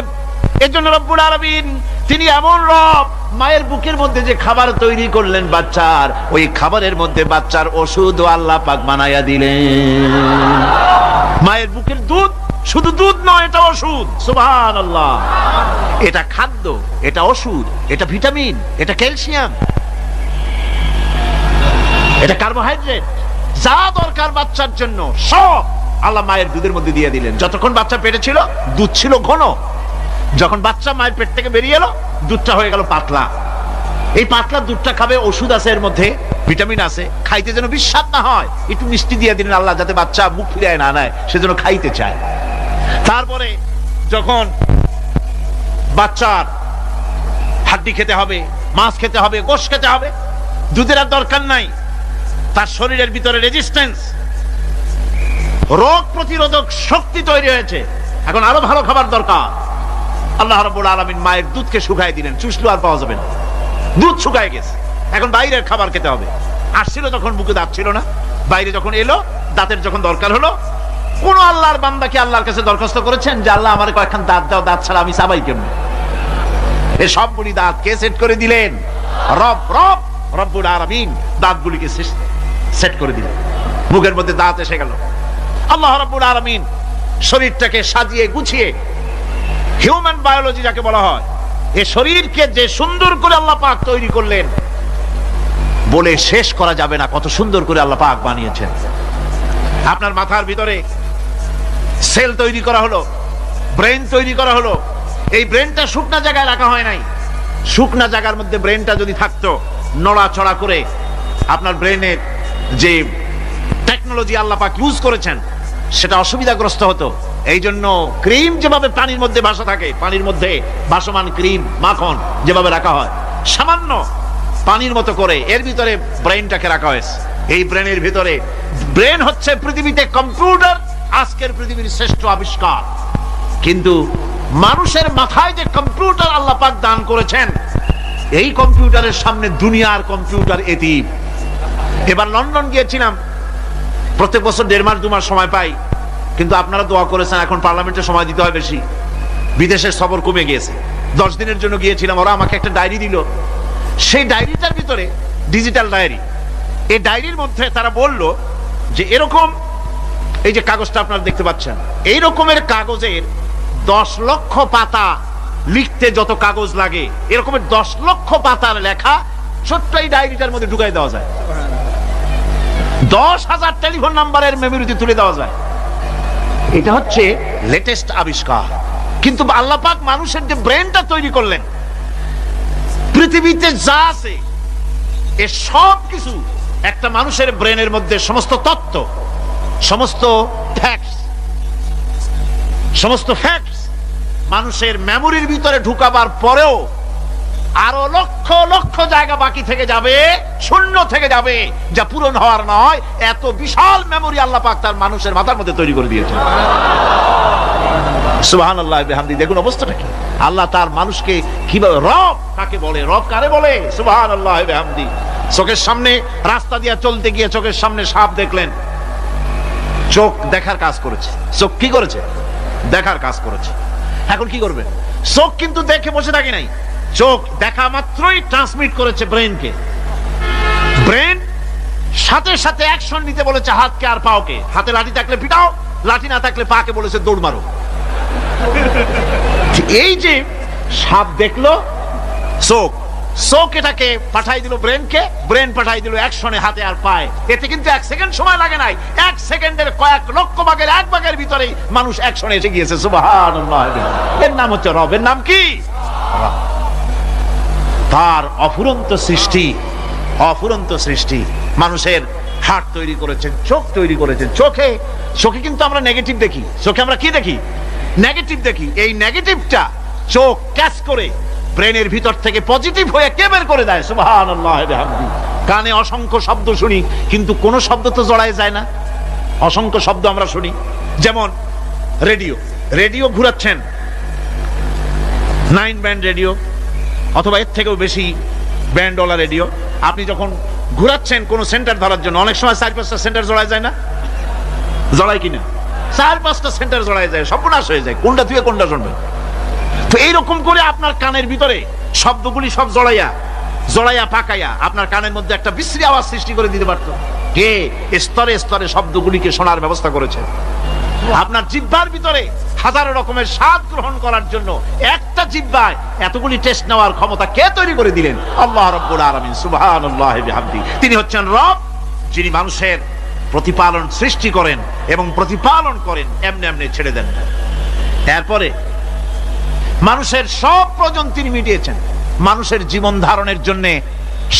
এর জন্য রব্বুল আলামিন তিনি এমন রব, মায়ের বুকের মধ্যে যে খাবার তৈরি করলেন বাচ্চার, ওই খাবারের মধ্যে বাচ্চার ওষুধ আল্লাহ পাক বানায়া দিলেন। মায়ের বুকের দুধ শুধু দুধ নয়, এটা ওষুধ। সুবহানাল্লাহ। এটা খাদ্য, এটা ওষুধ, এটা ভিটামিন, এটা ক্যালসিয়াম, এটা কার্বোহাইড্রেট, যা দরকার বাচ্চার জন্য সব আল্লাহ মায়ের দুধের মধ্যে দিয়ে দিলেন। যতক্ষণ বাচ্চা পেটে ছিল দুধ ছিল ঘন, যখন বাচ্চা মায়ের পেট থেকে বেরিয়ে এলো দুধটা হয়ে গেল পাতলা। এই পাতলা দুধটা খাবে, ওষুধ আছে এর মধ্যে, ভিটামিন আছে, খাইতে যেন বিস্বাদ না হয় একটু মিষ্টি দিয়ে দিলেন আল্লাহ, যাতে বাচ্চা মুখ ফিরায় না নেয়, সেজন্য খাইতে চায়। তারপরে যখন বাচ্চার হাড্ডি খেতে হবে, মাছ খেতে হবে, গোশত খেতে হবে, দুধের আর দরকার নাই, তার শরীরের ভিতরে রেজিস্ট্যান্স, রোগ প্রতিরোধক শক্তি তৈরি হয়েছে, এখন আরো ভালো খাবার দরকার। আল্লাহ রাব্বুল আলামিন মায়ের দুধকে শুকায় দিলেন, চুষলো আর পাওয়া যাবে না, দুধ শুকায় গেছে, এখন বাইরের খাবার খেতে হবে। আসছিল যখন বুকে দাঁত ছিল না, বাইরে যখন এলো, দাঁতের যখন দরকার হলো, কোন আল্লাহর বান্দা কি আল্লাহর কাছে দরখাস্ত করেছেন যে আল্লাহ আমার কয়েকখান দাঁত দাও, দাঁত ছাড়া আমি চাবাই কেমন? এই সবগুলি দাঁত কে সেট করে দিলেন? রব্বুল আলামিন দাঁতগুলিকে সেট করে দিলেন, মুখের মধ্যে দাঁত এসে গেল। আল্লাহ রাব্বুল আলামিন শরীরটাকে সাজিয়ে গুছিয়ে, হিউম্যান বায়োলজি যাকে বলা হয়, এই শরীরকে যে সুন্দর করে আল্লাহ পাক তৈরি করলেন, বলে শেষ করা যাবে না কত সুন্দর করে আল্লাহ পাক বানিয়েছেন। আপনার মাথার ভিতরে সেল তৈরি করা হলো, ব্রেন তৈরি করা হলো। এই ব্রেনটা শুকনা জায়গায় রাখা হয় নাই। শুকনা জায়গার মধ্যে ব্রেনটা যদি থাকতো, নড়াচড়া করে আপনার ব্রেনের যে টেকনোলজি আল্লাহ পাক ইউজ করেছেন সেটা অসুবিধাগ্রস্ত হতো। এই জন্য ক্রিম যেভাবে পানির মধ্যে ভাসা থাকে, পানির মধ্যে ভাসমান ক্রিম মাখন যেভাবে রাখা হয়, সামান্য পানির মতো করে এর ভিতরে ব্রেনটাকে রাখা হয়েছে। এই ব্রেনের ভিতরে, ব্রেন হচ্ছে পৃথিবীতে কম্পিউটার, আজকের পৃথিবীর শ্রেষ্ঠ আবিষ্কার। কিন্তু মানুষের মাথায় যে কম্পিউটার আল্লাহ পাক দান করেছেন, এই কম্পিউটারের সামনে দুনিয়ার কম্পিউটার এতিম। এবার লন্ডন গিয়েছিলাম, প্রত্যেক বছর 1.5 মাস 2 মাস সময় পাই, কিন্তু আপনারা দোয়া করেছেন এখন পার্লামেন্টে সময় দিতে হয় বেশি, বিদেশের সফর কমে গিয়েছে। 10 দিনের জন্য গিয়েছিলাম, ওরা আমাকে একটা ডায়েরি দিল। সেই ডায়েরিটার ভিতরে, ডিজিটাল ডায়েরি, এই ডায়েরির মধ্যে তারা বলল যে এরকম, এই যে কাগজটা আপনারা দেখতে পাচ্ছেন, এই রকমের কাগজের 10 লক্ষ পাতা লিখতে যত কাগজ লাগে, এরকমের 10 লক্ষ পাতার লেখা ছোট্ট এই ডায়েরিটার মধ্যে ঢুকাই দেওয়া যায়। 10,000 টেলিফোন নাম্বারের মেমোরিতে তুলে দেওয়া যায়। এটা হচ্ছে লেটেস্ট আবিষ্কার। কিন্তু আল্লাহ পাক মানুষের যে ব্রেনটা তৈরি করলেন, পৃথিবীতে যা আছে এ সব কিছু একটা মানুষের ব্রেনের মধ্যে, সমস্ত তত্ত্ব, সমস্ত ফ্যাক্টস মানুষের মেমোরির ভিতরে ঢুকাবার পরেও আরো লক্ষ লক্ষ জায়গা বাকি থেকে যাবে, শূন্য থেকে যাবে, যা পূরণ হওয়ার নয়। এত বিশাল মেমোরি আল্লাহ পাক তার মানুষের মাথার মধ্যে তৈরি করে দিয়েছেন। সুবহানাল্লাহ বিহামদি। দেখুন অবস্থাটা কি। আল্লাহ তার মানুষকে কিভাবে, রব কাকে বলে, রব কারে বলে, সুবহানাল্লাহ বিহামদি। চোখের সামনে রাস্তা দিয়ে চলতে গিয়ে চোখের সামনে সাপ দেখলেন, চোখ দেখার কাজ করেছে। চোখ কি করেছে? দেখার কাজ করেছে। এখন কি করবে? চোখ কিন্তু দেখে বসে থাকে নাই, চোখ দেখা মাত্রই ট্রান্সমিট করেছে ব্রেনকে। ব্রেন সাথে সাথে অ্যাকশন নিতে বলেছে হাতকে আর পাওকে। হাতে লাঠি থাকলে পিটাও, লাঠি না থাকলে পাকে বলেছে দৌড় মারো। এই যে সাপ দেখলো, চোখ এটাকে পাঠাই দিল ব্রেনকে, ব্রেন পাঠাই দিল অ্যাকশনে হাতে আর পায়ে। এতে কিন্তু 1 সেকেন্ড সময় লাগে নাই, 1 সেকেন্ডের কয়েক লক্ষ ভাগের 1 ভাগের ভিতরে মানুষ অ্যাকশনে এসে গিয়েছে। সুবহানাল্লাহ। এর নাম হচ্ছে রব। এর নাম কি? তার অফুরন্ত সৃষ্টি। মানুষের হার্ট তৈরি করেছেন, চোখ তৈরি করেছেন। চোখে কিন্তু আমরা নেগেটিভ দেখি। চোখে আমরা কি দেখি? নেগেটিভ দেখি। এই নেগেটিভটা চোখ ক্যাচ করে ব্রেনের ভিতর থেকে পজিটিভ হয়ে কে বের করে দেয়? সুবহানাল্লাহ বিহামদি। কানে অসংখ্য শব্দ শুনি, কিন্তু কোন শব্দ তো জড়ায় যায় না। অসংখ্য শব্দ আমরা শুনি। যেমন রেডিও ঘুরাচ্ছেন, 9 ব্যান্ড রেডিও অথবা এর থেকেও বেশি ব্যান্ডওয়ালা রেডিও। আপনি যখন ঘুরাচ্ছেন কোন সেন্টার ধরার জন্য, অনেক সময় 4-5টা সেন্টার জড়ায় যায় না? জড়ায় কিনা? 4-5টা সেন্টার জড়ায় যায়, সর্বনাশ হয়ে যায়, কোনটা থেকে কোনটা শুনবেন। তো এইরকম করে আপনার কানের ভিতরে শব্দগুলি সব জড়াইয়া পাকাইয়া আপনার কানের মধ্যে একটা বিশ্রী আওয়াজ সৃষ্টি করে দিতে পারত। কে? স্তরে স্তরে শব্দগুলিকে শোনার ব্যবস্থা করেছে। আপনার জিহ্বার ভিতরে হাজারো রকমের স্বাদ গ্রহণ করার জন্য একটা জিহ্বায় এতগুলি টেস্ট নেওয়ার ক্ষমতা কে তৈরি করে দিলেন? আল্লাহ রাব্বুল আলামিন। সুবহানাল্লাহ বিহামদি। তিনি হচ্ছেন রব, যিনি মানুষের প্রতিপালন সৃষ্টি করেন এবং প্রতিপালন করেন, এমনি এমনি ছেড়ে দেন। এরপরে মানুষের সব প্রয়োজন তিনি মিটিয়েছেন। মানুষের জীবন ধারণের জন্য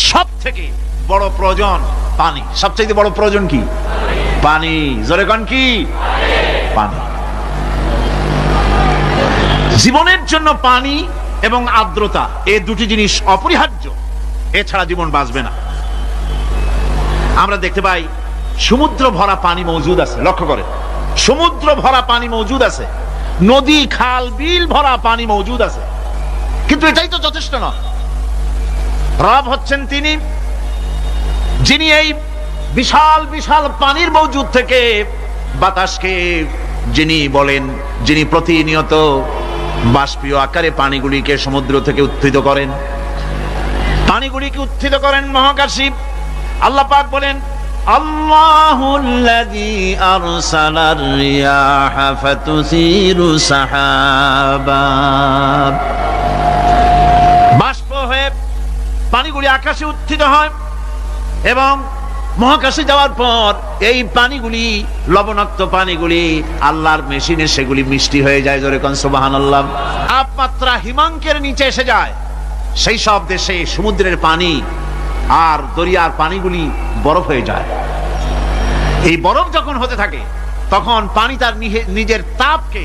সব থেকে বড় প্রয়োজন পানি। সবচেয়ে বড় প্রয়োজন কি? পানি। জোরে কোন কি? পানি। জীবনের জন্য পানি এবং আর্দ্রতা, এই দুটি জিনিস অপরিহার্য, এছাড়া জীবন বাঁচবে না। আমরা দেখতে পাই সমুদ্র ভরা পানি মজুদ আছে। লক্ষ্য করেন, সমুদ্র ভরা পানি মজুদ আছে, নদী খাল বিল ভরা পানি মজুদ আছে, কিন্তু এটাই তো যথেষ্ট নয়। রব হচ্ছেন তিনি যিনি এই বিশাল বিশাল পানির মজুদ থেকে বাতাসকে যিনি বলেন, যিনি প্রতিনিয়ত বাষ্পীয় আকারে পানিগুলিকে সমুদ্র থেকে উত্থিত করেন, পানিগুলিকে উত্থিত করেন মহাকাশে। আল্লাহ পাক বলেন, আল্লাহুল্লাযী আরসালার রিয়াহা ফাতুসিরু সাহাবা, বাষ্প হয়ে পানিগুলি আকাশে উত্থিত হয় এবং মহাকাশে যাওয়ার পর এই পানিগুলি, লবণাক্ত পানিগুলি আল্লাহর মেশিনে সেগুলি মিষ্টি হয়ে যায়। জোরে কোন সুবহানাল্লাহ। তাপমাত্রা হিমাঙ্কের নিচে এসে যায়। সেই সব দেশে সমুদ্রের পানি আর দরিয়ার পানিগুলি বরফ হয়ে যায়। এই বরফ যখন হতে থাকে তখন পানি তার নিজের তাপকে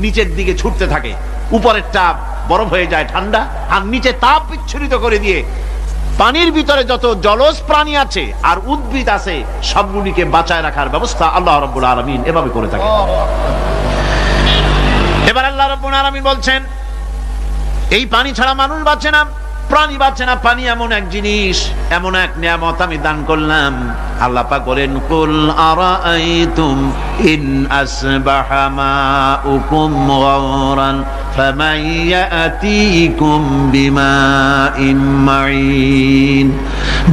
নিচের দিকে ছুটতে থাকে। উপরের তাপ বরফ হয়ে যায় ঠান্ডা, আর নিচে তাপ বিচ্ছুরিত করে দিয়ে পানির ভিতরে যত জলজ প্রাণী আছে আর উদ্ভিদ আছে সবগুলিকে বাঁচায় রাখার ব্যবস্থা আল্লাহ রাব্বুল আলামিন এভাবে করে থাকে। এবার আল্লাহ রাব্বুল আলামিন বলছেন, এই পানি ছাড়া মানুষ বাঁচে না, প্রাণী বাঁচে না। পানি এমন এক জিনিস, এমন এক নিয়ামত আমি দান করলাম। আল্লাহ পাক বলেন, কুল আরাআইতুম ইন আসবাহা মাউকুম গাওরান ফামান ইয়াতিকুম বিমাইন মাইন।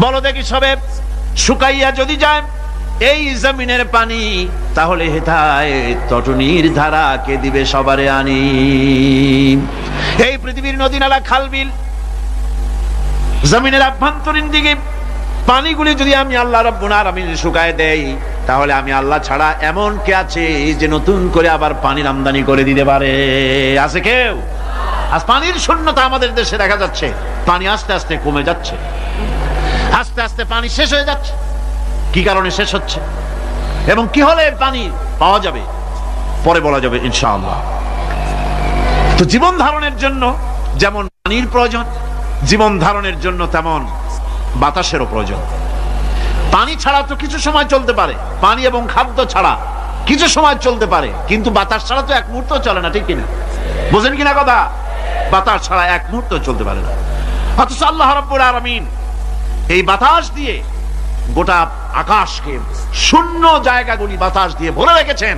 বলো দেখি সবে শুকাইয়া যদি যায় এই জমিনের পানি, তাহলে হেথায় তটনির ধারা কে দিবে সবারে আনি। এই পৃথিবীর নদী নালা খাল বিল জমিনের আভ্যন্তরীণ দিকে পানিগুলি যদি আমি আল্লাহ রাব্বুল আলামিন শুকায় দেই, তাহলে আমি আল্লাহ ছাড়া এমন কে আছে যে নতুন করে আবার পানির আমদানি করে দিতে পারে? আছে কেউ? আজ পানির শূন্যতা আমাদের দেশে দেখা যাচ্ছে। পানি আস্তে আস্তে কমে যাচ্ছে, আস্তে আস্তে পানি শেষ হয়ে যাচ্ছে। কি কারণে শেষ হচ্ছে এবং কি হলে পানি পাওয়া যাবে পরে বলা যাবে ইনশাআল্লাহ। তো জীবন ধারণের জন্য যেমন পানির প্রয়োজন, জীবন ধারণের জন্য তেমন বাতাসেরও প্রয়োজন। পানি ছাড়া তো কিছু সময় চলতে পারে, পানি এবং খাদ্য ছাড়া কিছু সময় চলতে পারে, কিন্তু বাতাস ছাড়া তো এক মুহূর্ত চলে না, ঠিক কিনা? বোঝেন কিনা কথা? বাতাস ছাড়া এক মুহূর্ত চলতে পারে না। অথচ আল্লাহ রাব্বুল আলামিন এই বাতাস দিয়ে গোটা আকাশকে, শূন্য জায়গাগুলি বাতাস দিয়ে ভরে রেখেছেন,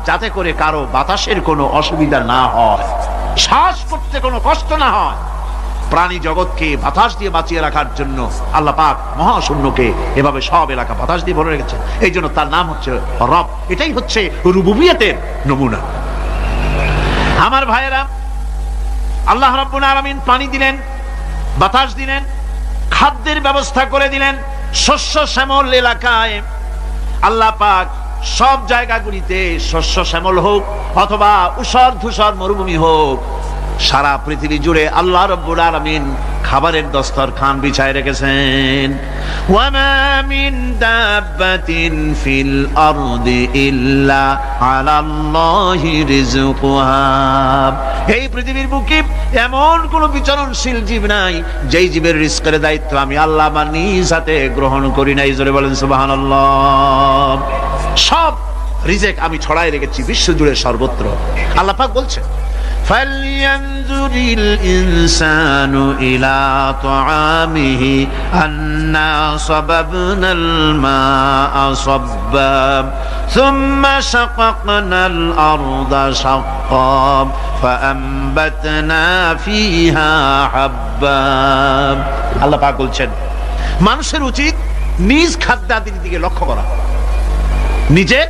যাতে করে কারো বাতাসের কোনো অসুবিধা না হয়, শ্বাস করতে কোনো কষ্ট না হয়। প্রাণী জগৎকে বাতাস দিয়ে বাঁচিয়ে রাখার জন্য আল্লাহ পাক মহাশূন্যকে এভাবে সব এলাকা বাতাস দিয়ে ভরে রেখেছেন। এই জন্য তার নাম হচ্ছে রব। এটাই হচ্ছে রুবুবিয়তের নমুনা। আমার ভাইয়েরা, আল্লাহ রাব্বুল আলামিন পানি দিলেন, বাতাস দিলেন, খাদ্যের ব্যবস্থা করে দিলেন। শস্য শ্যামল এলাকায় আল্লাহ পাক সব জায়গাগুলিতে শস্য শ্যামল হোক অথবা উষর ধূসর মরুভূমি হোক, সারা পৃথিবী জুড়ে আল্লাহ রাব্বুল আলামিন খাবারের দস্তরখান বিছায় রেখেছেন। ওয়ামা মিন দাব্বাতিন ফিল আরদি ইল্লা আলাল্লাহি রিজকুহা। এই পৃথিবীর বুকে এমন কোন বিচরণশীল জীব নাই যেই জীবের রিজকের দায়িত্ব আমি আল্লাহ আমার নিজ হাতে গ্রহণ করি নাই। জোরে বলেন সুবহানাল্লাহ। সব রিজেক আমি ছড়াই রেখেছি বিশ্ব জুড়ে সর্বত্র। আল্লাহ পাক বলছেন, فَلْيَنْظُرِ الْإِنسَانُ إِلَى طَعَامِهِ أَنَّا صَبَبْنَا الْمَاءَ صَبًّا ثُمَّ شَقَقْنَا الْأَرْضَ شَقًّا فَأَنبَتْنَا فِيهَا حَبًّا। আল্লাহ পাক বলছেন, মানুষের উচিত নিজ খাদ্যাদির দিকে লক্ষ্য করা, নিজে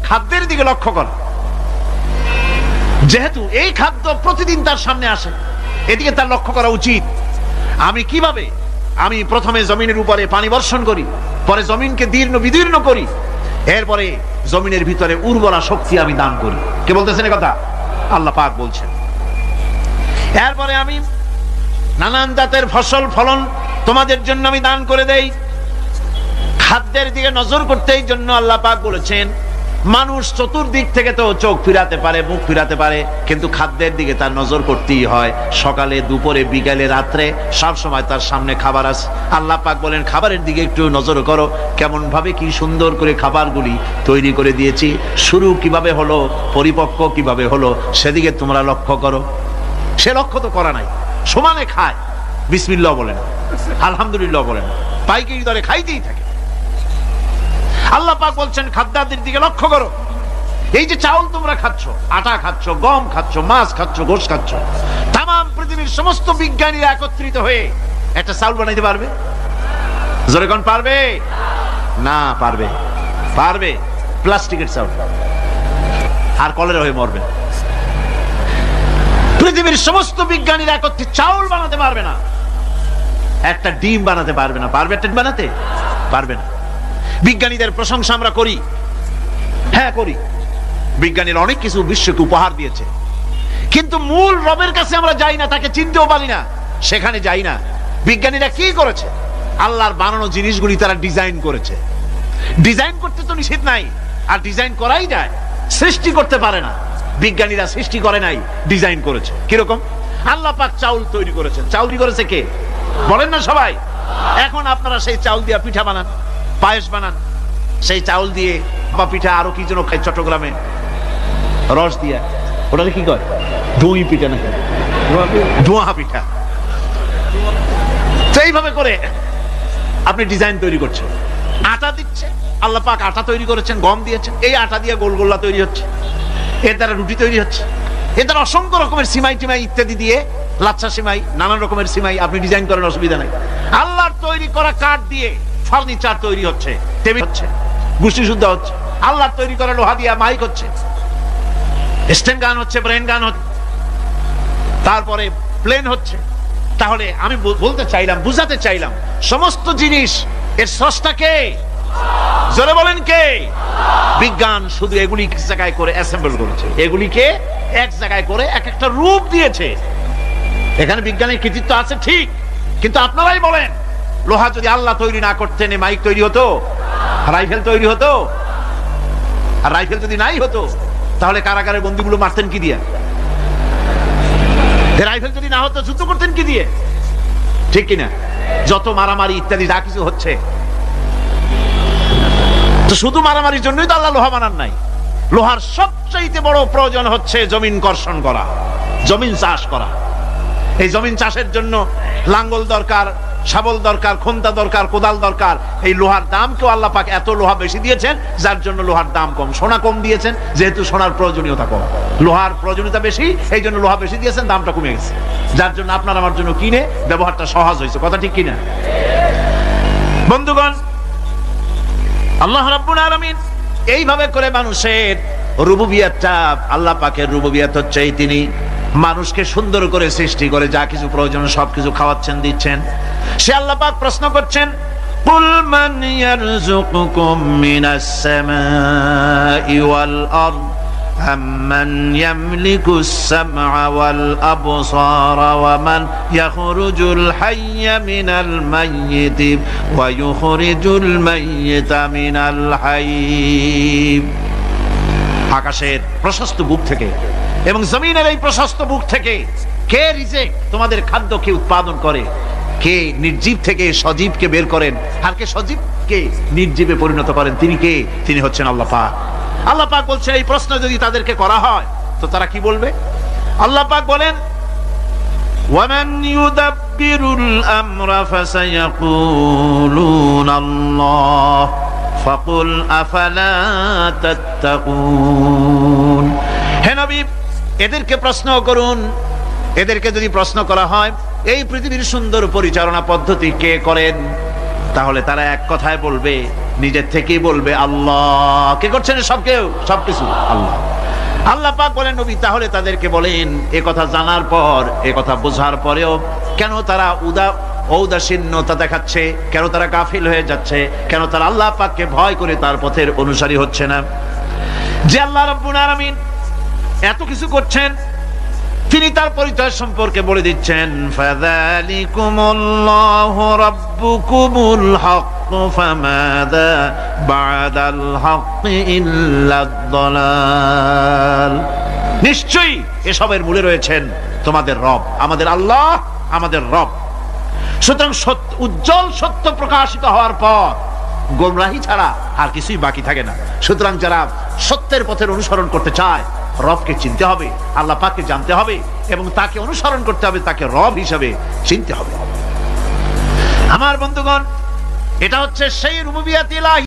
খাদ্যের দিকে লক্ষ্য করা। যেহেতু এই খাদ্য প্রতিদিন তার সামনে আসে, এদিকে তার লক্ষ্য করা উচিত। আমি কিভাবে, আমি প্রথমে জমিনের উপরে পানি বর্ষণ করি, পরে জমিনকে দীর্ণ বিদীর্ণ করি, এরপরে জমিনের ভিতরে উর্বরা শক্তি আমি দান করি। কে বলতেছেন কথা? আল্লাহ পাক বলছেন। এরপরে আমি নানান জাতের ফসল ফলন তোমাদের জন্য আমি দান করে দেই। খাদ্যের দিকে নজর করতে এই জন্য আল্লাহ পাক বলেছেন, মানুষ চতুর্দিক থেকে তো চোখ ফিরাতে পারে, মুখ ফিরাতে পারে, কিন্তু খাদ্যের দিকে তার নজর করতেই হয়। সকালে, দুপুরে, বিকালে, রাত্রে সব সময় তার সামনে খাবার আছে। আল্লাহ পাক বলেন খাবারের দিকে একটু নজর করো, কেমন ভাবে কি সুন্দর করে খাবারগুলি তৈরি করে দিয়েছি, শুরু কিভাবে হলো, পরিপক্ক কিভাবে হলো, সেদিকে তোমরা লক্ষ্য করো। সে লক্ষ্য তো করা নাই, সমানে খায়, বিসমিল্লাহ বলেন, আলহামদুলিল্লাহ বলেন, পাইকারি দরে খাইতেই থাকে। আল্লাহ পাক বলছেন খাদ্যাদির দিকে লক্ষ্য করো। এই যে চাউল তোমরা খাচ্ছ, আটা খাচ্ছ, গম খাচ্ছ, মাছ খাচ্ছ, গোশ খাচ্ছ, তাম পৃথিবীর সমস্ত বিজ্ঞানীরা একত্রিত হয়ে একটা চাউল বানাইতে পারবে? জোরে কোন পারবে? না পারবে। পারবে প্লাস্টিকের চাউল, আর কলেরা হয়ে মরবে। পৃথিবীর সমস্ত বিজ্ঞানীরা একত্রিত চাউল বানাতে পারবে না, একটা ডিম বানাতে পারবে না। পারবে একটা বানাতে? পারবে না। বিজ্ঞানীদের প্রশংসা আমরা করি, হ্যাঁ করি, বিজ্ঞানীরা অনেক কিছু বিশ্বকে উপহার দিয়েছে, কিন্তু মূল রবের কাছে আমরা যাই না, তাকে চিনতেও পারি না, সেখানে যাই না। বিজ্ঞানীরা কি করেছে? আল্লাহর বানানো জিনিসগুলি তারা ডিজাইন করেছে। ডিজাইন করতে তো নিষেধ নাই, আর ডিজাইন করাই যায়, সৃষ্টি করতে পারে না। বিজ্ঞানীরা সৃষ্টি করে নাই, ডিজাইন করেছে। কিরকম? আল্লাহ পাক চাউল তৈরি করেছেন। চাউল তৈরি করেছে কে? বলেন না সবাই। এখন আপনারা সেই চাউল দিয়ে পিঠা বানান, পায়েস বানান, সেই চাউল দিয়ে বা পিঠা, আরো কি যেন খাই চট্টগ্রামে রস দিয়া, ওটাকে কি কয়? দই পিঠা নাকি ধোঁয়া পিঠা। এইভাবে করে আপনি ডিজাইন তৈরি করছেন। আটা দিচ্ছে, আল্লাহ পাক আটা তৈরি করেছেন, গম দিয়েছেন, এই আটা দিয়ে গোলগোল্লা তৈরি হচ্ছে, এর দ্বারা রুটি তৈরি হচ্ছে, এর দ্বারা অসংখ্য রকমের সিমাই টিমাই ইত্যাদি দিয়ে, লাচ্ছা সিমাই, নানান রকমের সিমাই আপনি ডিজাইন করেন, অসুবিধা নাই। আল্লাহর তৈরি করা কাঠ দিয়ে ফার্নিচার তৈরি হচ্ছে, টেবিল হচ্ছে, গুষ্টি শুদ্ধ হচ্ছে। আল্লাহর তৈরি করা লোহা দিয়ে মাইক হচ্ছে, স্ট্যান্ড গান হচ্ছে, ব্রেন গান হচ্ছে, তারপরে প্লেন হচ্ছে। তাহলে আমি বলতে চাইলাম, বুঝাতে চাইলাম, সমস্ত জিনিস এর স্রষ্টা কে? জোরে বলেন কে? বিজ্ঞান শুধু এগুলি এক জায়গায় করে অ্যাসেম্বল করেছে, এগুলিকে এক জায়গায় করে এক একটা রূপ দিয়েছে। এখানে বিজ্ঞানের কৃতিত্ব আছে ঠিক, কিন্তু আপনারাই বলেন, লোহা যদি আল্লাহ তৈরি না করতেন, মাইক তৈরি হতো, রাইফেল তৈরি হতো? আর রাইফেল যদি নাই হতো, তাহলে কারাগারের বন্দীগুলো মারতেন কি দিয়ে? রাইফেল যদি না হতো, যুদ্ধ করতেন কি দিয়ে? ঠিক কিনা? যত মারামারি ইত্যাদি যা কিছু হচ্ছে, তো শুধু মারামারির জন্যই তো আল্লাহ লোহা বানান নাই। লোহার সবচাইতে বড় প্রয়োজন হচ্ছে জমিন কর্ষণ করা, জমিন চাষ করা। এই জমিন চাষের জন্য লাঙ্গল দরকার, শাবল দরকার, খন্তা দরকার, কোদাল দরকার। এই লোহার দাম কেউ আল্লাহ পাক এত লোহা বেশি দিয়েছেন, যার জন্য লোহার দাম কম। সোনা কম দিয়েছেন, যেহেতু সোনার প্রয়োজনীয়তা কম, লোহার প্রয়োজনীয়তা বেশি, এই জন্য লোহা বেশি দিয়েছেন, দামটা কমে গেছে, যার জন্য আপনার আমার জন্য কিনে ব্যবহারটা সহজ হয়েছে। কথা ঠিক কিনা বন্ধুগণ? আল্লাহ রাব্বুল আলামিন এইভাবে করে মানুষের রুবুবিয়াতটা, আল্লাহ পাকের রুবুবিয়াত হচ্ছে তিনি মানুষকে সুন্দর করে সৃষ্টি করে যা কিছু প্রয়োজন সবকিছু খাওয়াচ্ছেন, দিচ্ছেন। সে আল্লাহ পাক প্রশ্ন করছেন, কুল মান ইয়ারযুকুকুম মিনাস সামাই ওয়াল আরদ আম্মান ইয়ামলিকুস সামআ ওয়াল আবসারা ওয়া মান ইয়াখরুজুল হাইয়্যা মিনাল মাইয়িতি ওয়া ইউখরিজুল মাইয়িতা মিনাল হাইয়্য। আকাশের প্রশস্ত বুক থেকে এবং জমিনের এই প্রশস্ত বুক থেকে কে রিজিক, তোমাদের খাদ্য কে উৎপাদন করে, কে নির্জীব থেকে সজীবকে বের করেন, আর কে সজীবকে নির্জীবে পরিণত করেন, তিনি কে? তিনি হচ্ছেন আল্লাহ পাক। আল্লাহ পাক বলছে, এই প্রশ্ন যদি তাদেরকে করা হয় তো তারা কি বলবে? আল্লাহ পাক বলেন, ওয়ামান ইউদাব্বিরুল আমরা ফাসায়াকুলুনা আল্লাহ ফাকুল আফালা তাত্তাকুন। হে নবী, এদেরকে প্রশ্ন করুন। এদেরকে যদি প্রশ্ন করা হয় এই পৃথিবীর সুন্দর পরিচালনা পদ্ধতি কে করেন, তাহলে তারা এক কথায় বলবে, নিজের থেকেই বলবে আল্লাহ। কে করছেন সবকিছু? আল্লাহ। আল্লাহ পাক বলেন, নবী তাহলে তাদেরকে বলেন, এ কথা জানার পর, এ কথা বোঝার পরেও কেন তারা ঔদাসীন্যতা দেখাচ্ছে, কেন তারা গাফিল হয়ে যাচ্ছে, কেন তারা আল্লাহ পাককে ভয় করে তার পথের অনুসারী হচ্ছে না? যে আল্লাহ রাব্বুল আলামিন এত কিছু করছেন, তিনি তার পরিচয় সম্পর্কে বলে দিচ্ছেন, ফাযালিকুমুল্লাহু রাব্বুকুমুল হক ফামাযা বা'দাল হক ইল্লাদ দালাল। নিশ্চয়ই এসবের মূলে রয়েছেন তোমাদের রব, আমাদের আল্লাহ, আমাদের রব। সুতরাং উজ্জ্বল সত্য প্রকাশিত হওয়ার পর গোমরাহি ছাড়া আর কিছুই বাকি থাকে না। সুতরাং যারা সত্যের পথের অনুসরণ করতে চায়, রবকে চিনতে হবে, আল্লাহ পাককে জানতে হবে এবং তাকে অনুসরণ করতে হবে, তাকে রব হিসাবে চিনতে হবে। আমার বন্ধুগণ, এটা হচ্ছে সেই রুবুবিয়াত ইলাহি।